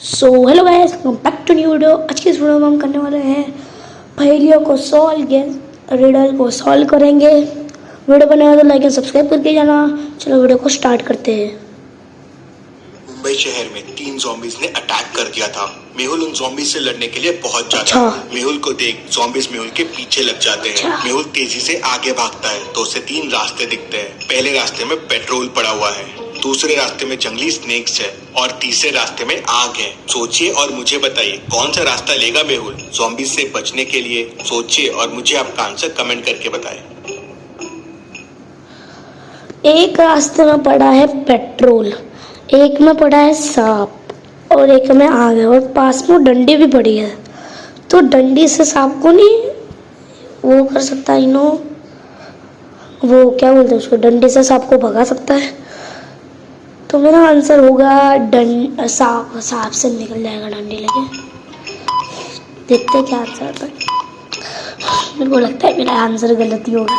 So hello guys, back to new video. आज की इस वीडियो में हम करने वाले हैं पहेलियों को सॉल्व, गेस रिडल को सॉल्व करेंगे। वीडियो बनाया तो लाइक एंड सब्सक्राइब करके जाना। चलो वीडियो को स्टार्ट करते हैं। मुंबई शहर में 3 ज़ॉम्बीज ने अटैक कर दिया था। मेहुल उन ज़ॉम्बीज से लड़ने के लिए पहुंच जाता है। मेहुल को देख ज़ॉम्बीज मेहुल के पीछे लग जाते हैं। मेहुल तेजी से आगे भागता है तो उसे 3 रास्ते दिखते हैं। पहले रास्ते में पेट्रोल पड़ा हुआ है, दूसरे रास्ते में जंगली स्नेक्स है और तीसरे रास्ते में आग है। सोचिए और मुझे बताइए कौन सा रास्ता लेगा मेहुल ज़ॉम्बीज से बचने के लिए। सोचिए और मुझे आपका आंसर कमेंट करके बताएं। एक रास्ते में पड़ा है पेट्रोल, एक में पड़ा है सांप और एक में आग है और पास में डंडी भी पड़ी है। तो डंडी से सांप को नहीं वो कर सकता, वो क्या बोलते हैं उसको, डंडी से सांप को भगा सकता है। तो मेरा आंसर होगा सांप से निकल जाएगा डंडी लेके। देखते क्या आंसर आता है। मेरे को लगता है मेरा आंसर गलत ही होगा।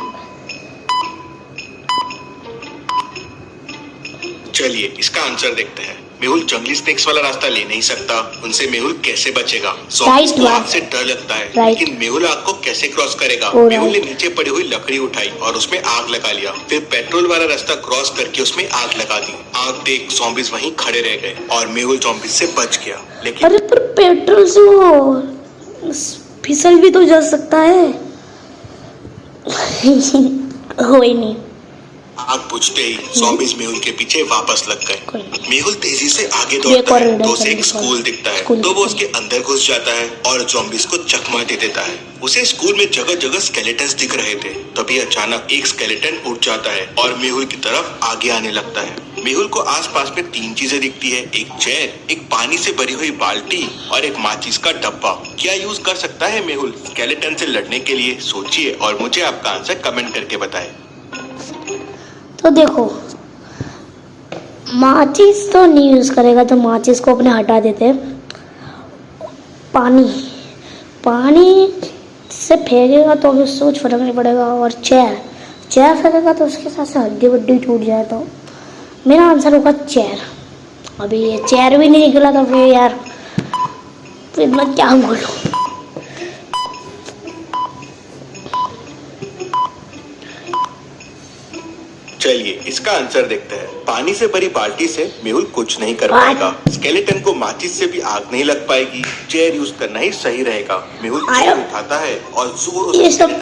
चलिए इसका आंसर देखते हैं। मेहुल जंगली स्नेक्स वाला रास्ता ले नहीं सकता, उनसे मेहुल कैसे बचेगा? ज़ॉम्बीज को आग से डर लगता है, लेकिन मेहुल आग को कैसे क्रॉस करेगा? मेहुल ने नीचे पड़ी हुई लकड़ी उठाई और उसमें आग लगा लिया, फिर पेट्रोल वाला रास्ता क्रॉस करके उसमें आग लगा दी। आग देख ज़ॉम्बीज वहीं खड़े रह गए और मेहुल ज़ॉम्बीज से बच गया। लेकिन अरे पर पेट्रोल से वो फिसल भी तो जा सकता है। हो ही नहीं। आग बुझते ही ज़ॉम्बीज मेहुल के पीछे वापस लग गए। मेहुल तेजी से आगे दौड़ता है तो उसे एक स्कूल दिखता है, तो वो उसके अंदर घुस जाता है और ज़ॉम्बीज को चकमा दे देता है। उसे स्कूल में जगह जगह स्केलेटन्स दिख रहे थे। तभी अचानक एक स्केलेटन उठ जाता है और मेहुल की तरफ आगे आने लगता है। मेहुल को आसपास में 3 चीजें दिखती है, एक चेयर, एक पानी से भरी हुई बाल्टी और एक माचिस का डब्बा। क्या यूज कर सकता है मेहुल स्केलेटन से लड़ने के लिए? सोचिए और मुझे आपका आंसर कमेंट करके बताएं। तो देखो, माचिस तो नहीं यूज करेगा, तो माचिस को अपने हटा देते हैं। पानी से फेंकेगा तो भी सोच फर्क नहीं पड़ेगा। और चेयर फेंकेगा तो उसके साथ से हड्डी वड्डी टूट जाए। तो मेरा आंसर होगा चेयर। अभी ये चेयर भी नहीं निकला तो फिर यार, फिर मैं क्या बोलूं। चलिए इसका आंसर देखते हैं। पानी से भरी बाल्टी से मेहुल कुछ नहीं कर पाएगा। स्केलेटन को माचिस से भी आग नहीं लग पाएगी। चेयर यूज करना ही सही रहेगा। मेहुल चेयर उठाता है और जोर से टूट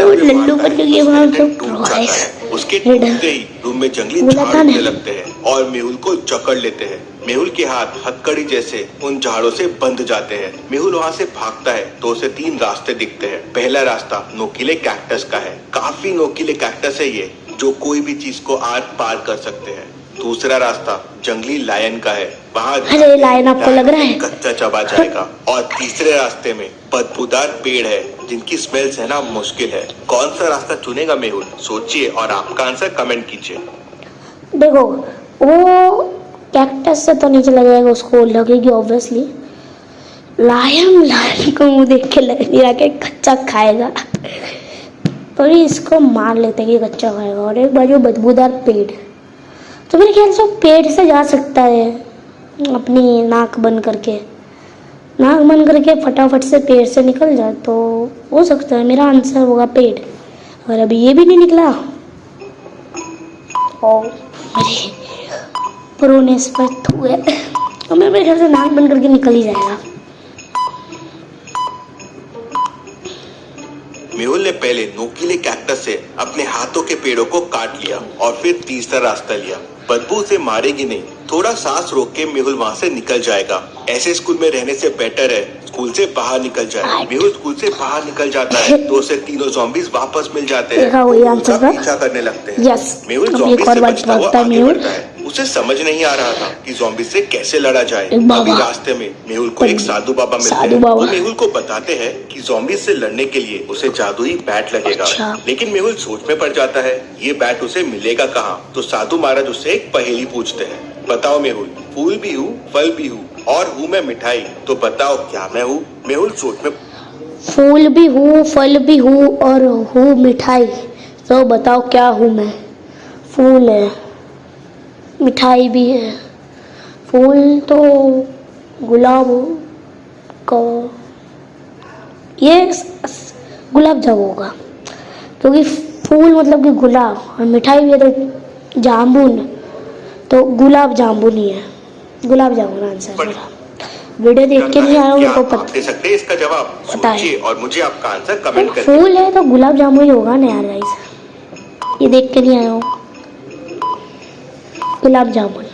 जाता है। उसके टूटते ही रूम में जंगली झाड़ उगने लगते हैं और मेहुल को जकड़ लेते हैं। मेहुल के हाथ हथकड़ी जैसे उन झाड़ों से बंध जाते हैं। मेहुल वहाँ से भागता है तो उसे 3 रास्ते दिखते हैं। पहला रास्ता नोकीले कैक्टस का है। काफी नोकीले कैक्टस है ये, जो कोई भी चीज को आर पार कर सकते हैं। दूसरा रास्ता जंगली लायन का है, वहाँ लायन आपको लग रहा है कच्चा चबा जाएगा। और तीसरे रास्ते में बदबूदार पेड़ है जिनकी स्मेल सहना मुश्किल है। कौन सा रास्ता चुनेगा मेहुल? सोचिए और आपका आंसर कमेंट कीजिए। देखो, वो कैक्टस से तो नीचे लगेगा, उसको लगेगी ऑब्वियसली। लायन को मुंह देख के लग रहा है कच्चा खाएगा, तो इसको मार लेते हैं कि कच्चा खाएगा। और एक बार जो बदबूदार पेड़, तो मेरे ख्याल से पेड़ से जा सकता है अपनी नाक बंद करके फटाफट से पेड़ से निकल जाए तो हो सकता है। मेरा आंसर होगा पेड़। और अभी ये भी नहीं निकला और मेरे प्रोनेस पर थू है, तो मेरे ख्याल से नाक बंद करके निकल ही जाएगा। मेहुल ने पहले नोकीले कैक्टस से अपने हाथों के पेड़ों को काट लिया और फिर तीसरा रास्ता लिया। बदबू से मारेगी नहीं, थोड़ा सांस रोक के मेहुल वहाँ से निकल जाएगा। ऐसे स्कूल में रहने से बेटर है स्कूल से बाहर निकल जाए। मेहुल स्कूल से बाहर निकल जाता है तो उसे 3 ज़ॉम्बीज वापस मिल जाते हैं, उसका पीछा करने लगते हैं। मेहुल ज़ॉम्बीज से बचता हुआ आगे बढ़ता है। उसे समझ नहीं आ रहा था कि ज़ॉम्बीज से कैसे लड़ा जाए। अभी रास्ते में मेहुल को एक साधु बाबा मिलते हैं। वो मेहुल को बताते हैं कि ज़ॉम्बीज से लड़ने के लिए उसे जादुई बैट लगेगा। लेकिन मेहुल सोच में पड़ जाता है ये बैट उसे मिलेगा कहाँ। तो साधु महाराज उससे एक पहेली पूछते हैं, बताओ मेहुल, फूल भी हूँ फल भी हूँ और हूँ मैं मिठाई, तो बताओ क्या मैं हूँ? मेहुल सोच में, फूल भी हूँ फल भी हूँ और हूँ मिठाई, तो बताओ क्या हूँ मैं? फूल है, मिठाई भी है, फूल तो गुलाब का ये गुलाब जामुन होगा, क्योंकि फूल मतलब कि गुलाब और मिठाई भी है तो जामुन, तो गुलाब जामुन ही है, गुलाब जामुन आंसर मेरा। वीडियो देख के नहीं आया हूँ, मेरे को आप दे सकते हैं इसका जवाब, पता है। सोचिए और मुझे आपका आंसर कमेंट करके। फूल है तो गुलाब जामुन ही होगा ना यार गाइस, ये देख के नहीं आया हूँ, गुलाब जामुन।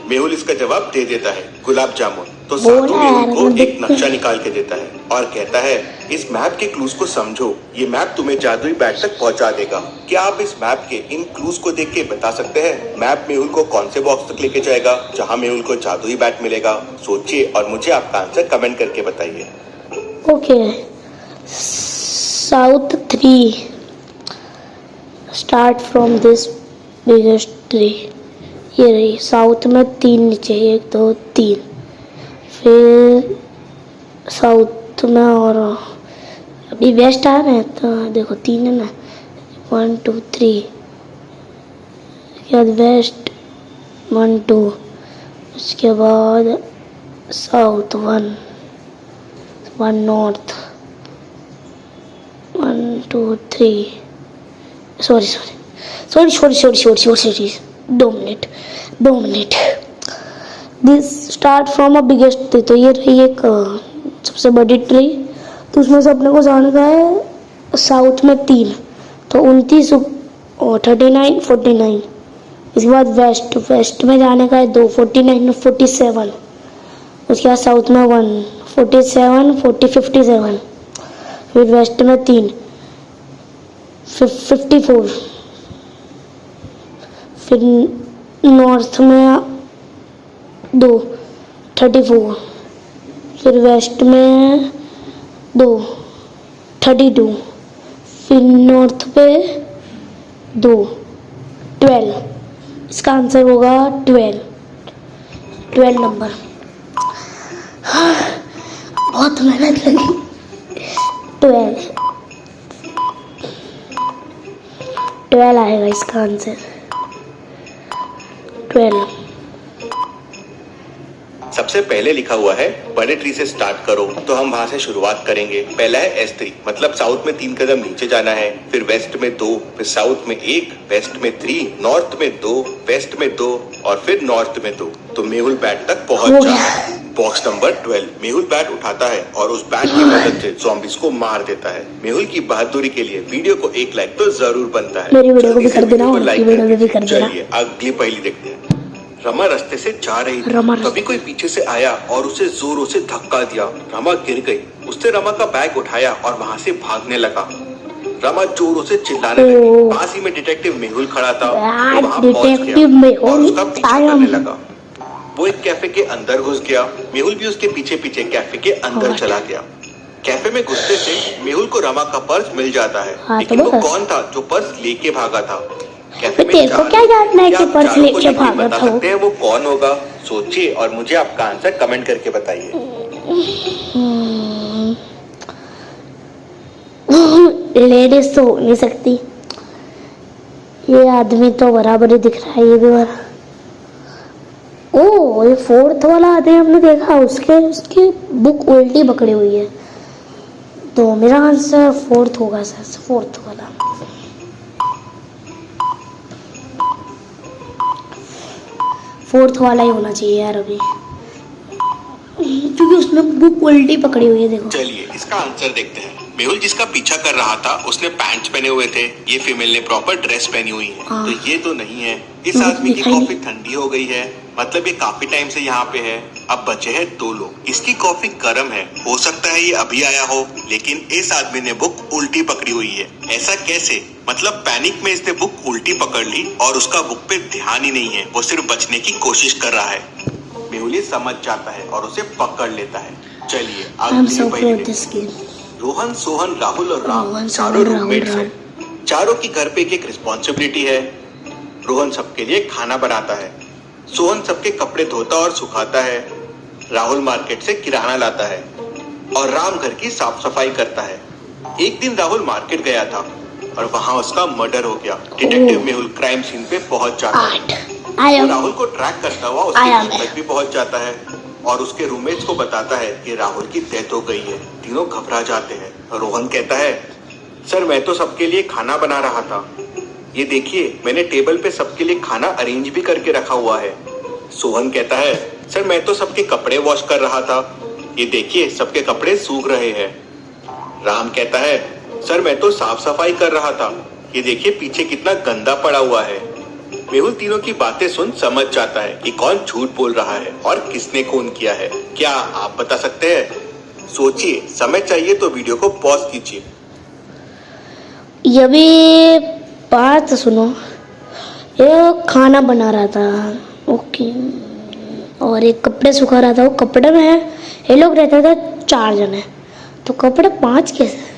मेहुल इसका जवाब दे देता है गुलाब जामुन। तो बोला साधु यार, मेहुल को मैं एक नक्शा निकाल के देता है और कहता है इस मैप के क्लूज को समझो, ये मैप तुम्हें जादुई बैट तक पहुंचा देगा। क्या आप इस मैप के इन क्लूज को देख के बता सकते हैं मैप मेहुल को कौन से बॉक्स तक लेके जाएगा जहां मेहुल को जादुई बैट मिलेगा? सोचिए और मुझे आपका आंसर कमेंट करके बताइए। Okay, south 3 start from this biggest tree. ये रही साउथ में 3 नीचे, 1 2 3, फिर साउथ में और अभी वेस्ट आ रहे हैं तो देखो 3 है ना, 1 2 3, उसके बाद वेस्ट 1 2, उसके बाद south 1 north 1 2 3, sorry 2 minute this start from a biggest tree. तो ये रही एक सबसे बड़ी ट्री, तो उसमें से अपने को जाने का है साउथ में 3, तो 29 और 39 49। इसके बाद वेस्ट में जाने का है 2 49 और 47। उसके बाद साउथ में 1 47 40 57, फिर वेस्ट में 3 54, फिर नॉर्थ में 2 34, फिर वेस्ट में 2 32, फिर नॉर्थ पे 2 12। इसका आंसर होगा 12 नंबर। बहुत मेहनत लगी। 12 आएगा इसका आंसर, 12। सबसे पहले लिखा हुआ है बड़े ट्री से स्टार्ट करो, तो हम वहां से शुरुआत करेंगे। पहला है S3, मतलब साउथ में 3 कदम नीचे जाना है, फिर वेस्ट में 2, फिर साउथ में 1, वेस्ट में 3, नॉर्थ में 2, वेस्ट में 2 और फिर नॉर्थ में 2। तो मेहुल बैट तक पहुंच जाए। बॉक्स नंबर 12, मेहुल बैट उठाता है और उस बैट की मदद से ज़ॉम्बीज़ को मार देता है। मेहुल की बहादुरी के लिए वीडियो को 1 लाइक तो जरूर बनता है। मेरी वीडियो को भी कर देना, उनकी वीडियो को भी कर देना। चलिए अगली पहेली देखते हैं। रमा रास्ते से जा रही थी, तभी कोई पीछे से आया और उसे जोरों से धक्का दिया। रमा गिर गई। उसने रमा का बैग उठाया और वहां से भागने लगा। रमा जोरों से चिल्लाने लगी। पास ही में डिटेक्टिव मेहुल खड़ा था। वो वहां पहुंच गया और उसका पीछा करने लगा। वो एक कैफे के अंदर घुस गया। मेहुल भी उसके पीछे पीछे कैफे के अंदर चला गया। कैफे में घुसते से मेहुल को रमा का पर्स मिल जाता है, लेकिन वो कौन था जो पर्स लेके भागा था? कैफे में तेरे को क्या जानना है कि पर्स लेके भागा बता था? सकते हैं वो कौन होगा? सोचिए और मुझे आपका आंसर कमेंट करके बताइए। लेडीज तो हो नहीं सकती, ये आदमी तो बराबर ही दिख रहा है। ये भी बरा ओ, ये 4th वाला आदमी हमने देखा, उसकी बुक उल्टी पकड़ी हुई है, तो मेरा आंसर 4th होगा सर, 4th वाला। 4th वाला ही होना चाहिए यार अभी, क्योंकि उसने बुक उल्टी पकड़ी हुई है। देखो चलिए इसका आंसर देखते हैं। मेहुल जिसका पीछा कर रहा था उसने पैंट्स पहने हुए थे, ये फीमेल ने प्रॉपर ड्रेस पहनी हुई है, तो ये तो नहीं है। इस आदमी की कॉफी ठंडी हो गई है, मतलब ये काफी टाइम से यहाँ पे है। अब बचे हैं 2 लोग। इसकी कॉफी गर्म है, हो सकता है ये अभी आया हो, लेकिन इस आदमी ने बुक उल्टी पकड़ी हुई है। ऐसा कैसे? मतलब पैनिक में इसने बुक उल्टी पकड़ ली और उसका बुक पे ध्यान ही नहीं है, वो सिर्फ बचने की कोशिश कर रहा है। मेहुल समझ जाता है और उसे पकड़ लेता है। चलिए अगली पहेली। रोहन, सोहन, राहुल और राम चारों रूममेट्स हैं। चारों की घर पे एक रिस्पॉन्सिबिलिटी है। रोहन सबके लिए खाना बनाता है, सोहन सबके कपड़े धोता और सुखाता है, राहुल मार्केट से किराना लाता है और राम घर की साफ सफाई करता है। एक दिन राहुल मार्केट गया था और वहां उसका मर्डर हो गया। डिटेक्टिव मेहुल क्राइम सीन पे पहुंच जाता है। वो राहुल को ट्रैक करता हुआ उसके घर तक भी पहुंच जाता है। और उसके रूममेट्स को बताता है कि राहुल की डेथ हो गई है। तीनों घबरा जाते हैं। रोहन कहता है, सर मैं तो सबके लिए खाना बना रहा था। ये देखिए मैंने टेबल पे सबके लिए खाना अरेंज भी करके रखा हुआ है। सोहन कहता है, सर मैं तो सबके कपड़े वॉश कर रहा था। ये देखिए सबके कपड़े सूख रहे हैं। राम कहता है, सर मैं तो साफ सफाई कर रहा था। ये देखिए पीछे कितना गंदा पड़ा हुआ है। मेहुल तीनों की बातें सुन समझ जाता है कि कौन झूठ बोल रहा है और किसने खून किया है। क्या आप बता सकते हैं? सोचिए, समय चाहिए तो वीडियो को पॉज कीजिए। ये भी बात सुनो, ये खाना बना रहा था, ओके, और एक कपड़े सुखा रहा था। वो कपड़े में है, ये लोग रहते थे 4 जने, तो कपड़े 5 कैसे?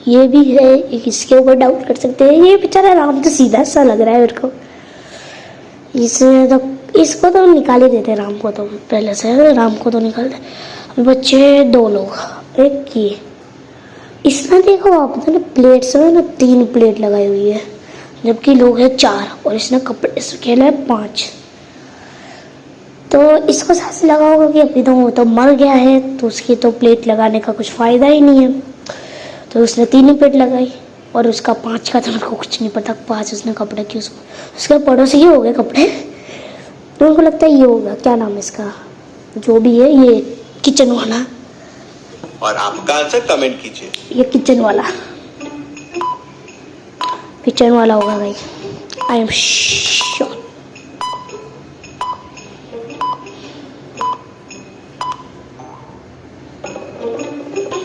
ये भी है, इसके ऊपर डाउट कर सकते हैं। ये बेचारा राम तो सीधा सा लग रहा है मेरे को। इसको तो निकाल ही देते राम को, तो पहले से राम को तो निकाल दे। बच्चे 2 लोग, एक ये इसमें देखो आप ना, प्लेट्स में ना 3 प्लेट लगाई हुई है, जबकि लोग हैं 4 और इसने कपड़े सुखेला है 5। तो इसको सांस लगा होगा कि अभी तो वो तो मर गया है, तो उसकी तो प्लेट लगाने का कुछ फायदा ही नहीं है, तो उसने 3 ही प्लेट लगाई। और उसका 5 का तो मेरे को कुछ नहीं पता, 5 उसने कपड़े क्यों, उसके पड़ोसी हो गए कपड़े, तो उनको लगता है ये होगा, क्या नाम है इसका, जो भी है, ये किचन वाला। और आपका आंसर कमेंट कीजिए। ये किचन वाला होगा भाई, आई एम श्योर।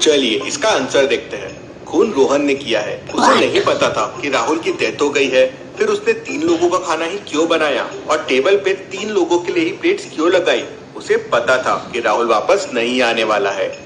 चलिए इसका आंसर देखते हैं। खून रोहन ने किया है। उसे नहीं पता था कि राहुल की डेथ हो गई है। फिर उसने 3 लोगों का खाना ही क्यों बनाया और टेबल पे 3 लोगों के लिए ही प्लेट्स क्यों लगाई? उसे पता था कि राहुल वापस नहीं आने वाला है।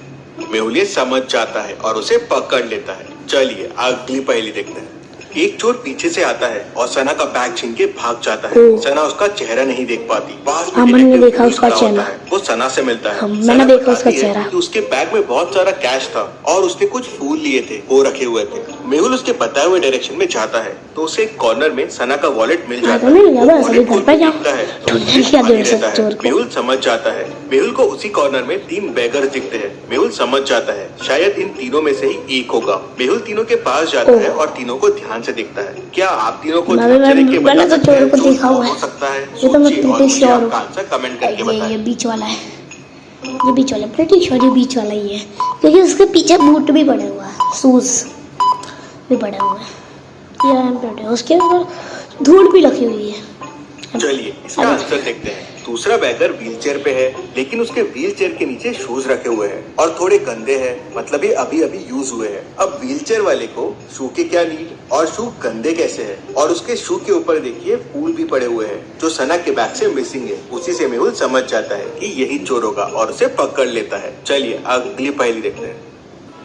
मेहुल ये समझ जाता है और उसे पकड़ लेता है। चलिए अगली पहेली देखते हैं। एक चोर पीछे से आता है और सना का बैग छीन के भाग जाता है। सना उसका चेहरा नहीं देख पाती। पास में मैंने देखा उसका खड़ा चेहरा, होता है। वो सना से मिलता है। मैंने देखा उसका चेहरा। कि उसके बैग में बहुत सारा कैश था और उसने कुछ फूल लिए थे, वो रखे हुए थे। मेहुल उसके बताए हुए डायरेक्शन में जाता है तो उसे एक कॉर्नर में सना का वॉलेट मिल जाता है। मेहुल समझ जाता है। मेहुल को उसी कॉर्नर में 3 बेगर्स दिखते हैं। मेहुल समझ जाता है शायद इन तीनों में से ही एक होगा। मेहुल तीनों के पास जाता है और तीनों को ध्यान से देखता है। क्या आप तीनों को ध्यान से देख के बता सकते हैं को देखा हुआ हो सकता है? ये तो मैं प्रीटी श्योर हूँ। आंसर कमेंट करके बताएं। ये बीच वाला है, ये बीच वाला, प्रीटी श्योर ये बीच वाला ही है, क्योंकि उसके पीछे बूट भी पड़े हुआ है, शूज भी पड़े हुए हैं, उसके ऊपर धूल भी रखी हुई है। चलिए इसका आंसर देखते हैं। दूसरा बैगर व्हीलचेयर पे है, लेकिन उसके व्हीलचेयर के नीचे शूज रखे हुए हैं और थोड़े गंदे हैं, मतलब ये अभी अभी यूज हुए हैं। अब व्हीलचेयर वाले को शू के क्या नीड और शू गंदे कैसे है? और उसके शू के ऊपर देखिए फूल भी पड़े हुए हैं जो सना के बैग से मिसिंग है। उसी से मेहुल समझ जाता है कि यही चोर होगा और उसे पकड़ लेता है। चलिए अगली पहेली देखते हैं।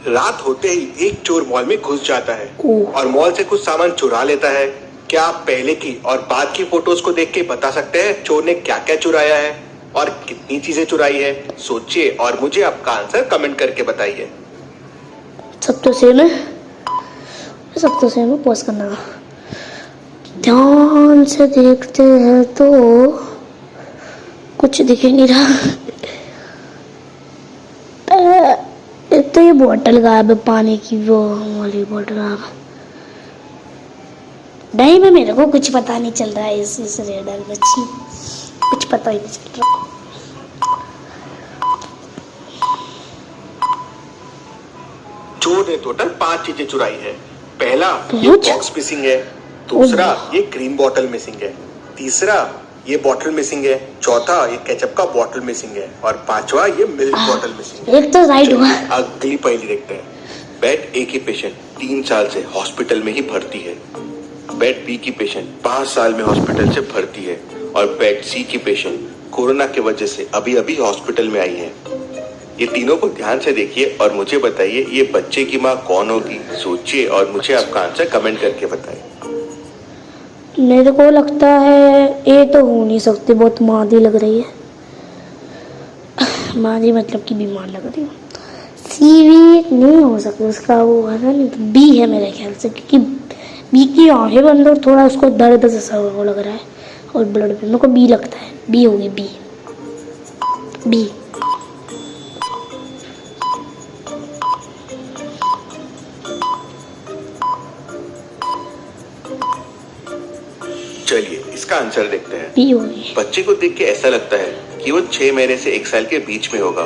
रात होते ही एक चोर मॉल में घुस जाता है और मॉल से कुछ सामान चुरा लेता है। क्या आप पहले की और बाद की फोटोज को देख के बता सकते हैं चोर ने क्या क्या चुराया है और कितनी चीजें चुराई है? सोचिए और मुझे आपका आंसर कमेंट करके बताइए। सब तो सेम है, पॉज करना। ध्यान से देखते हैं तो कुछ दिख ही नहीं रहा। एक तो ये बोतल गायब है, पानी की वो वाली बोतल गायब। नहीं में मेरे को कुछ पता नहीं चल रहा है इस रेडर में, कुछ पता ही नहीं चल रहा। चोर ने टोटल 5 चीजें चुराई है। पहला ये बॉक्स मिसिंग है, दूसरा ये क्रीम बॉटल मिसिंग है, तीसरा ये बॉटल मिसिंग है, चौथा ये केचप का बॉटल मिसिंग है और 5वां ये मिल्क बॉटल मिसिंग है। एक तो राइट हुआ। अगली पहेली देखते हैं। बेड ए की पेशेंट 3 साल से हॉस्पिटल में ही भर्ती है। बेड बी की पेशेंट 5 साल में हॉस्पिटल से भर्ती है और बेड सी की पेशेंट कोरोना की वजह से अभी अभी हॉस्पिटल में आई है। ये तीनों को ध्यान से देखिए और मुझे बताइए ये बच्चे की माँ कौन होगी? सोचिए और मुझे आपका आंसर कमेंट करके बताइए। मेरे को लगता है ये तो हो नहीं सकती, बहुत मादी लग रही है। मादी मतलब कि बीमार लग रही है। सी भी नहीं हो सकता, उसका वो है ना, नहीं तो बी है मेरे ख्याल से, क्योंकि बी की आंखें बंद और थोड़ा उसको दर्द जैसा वो लग रहा है और ब्लड पे मेरे को बी लगता है, बी होगी, बी बी। चलिए इसका आंसर देखते हैं। बी होगी। बच्चे को देख के ऐसा लगता है कि वो 6 महीने से 1 साल के बीच में होगा।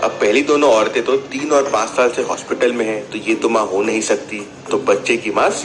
अब पहली दोनों औरतें तो 3 और 5 साल से हॉस्पिटल में हैं, तो ये तो माँ हो नहीं सकती। तो बच्चे की माँ सी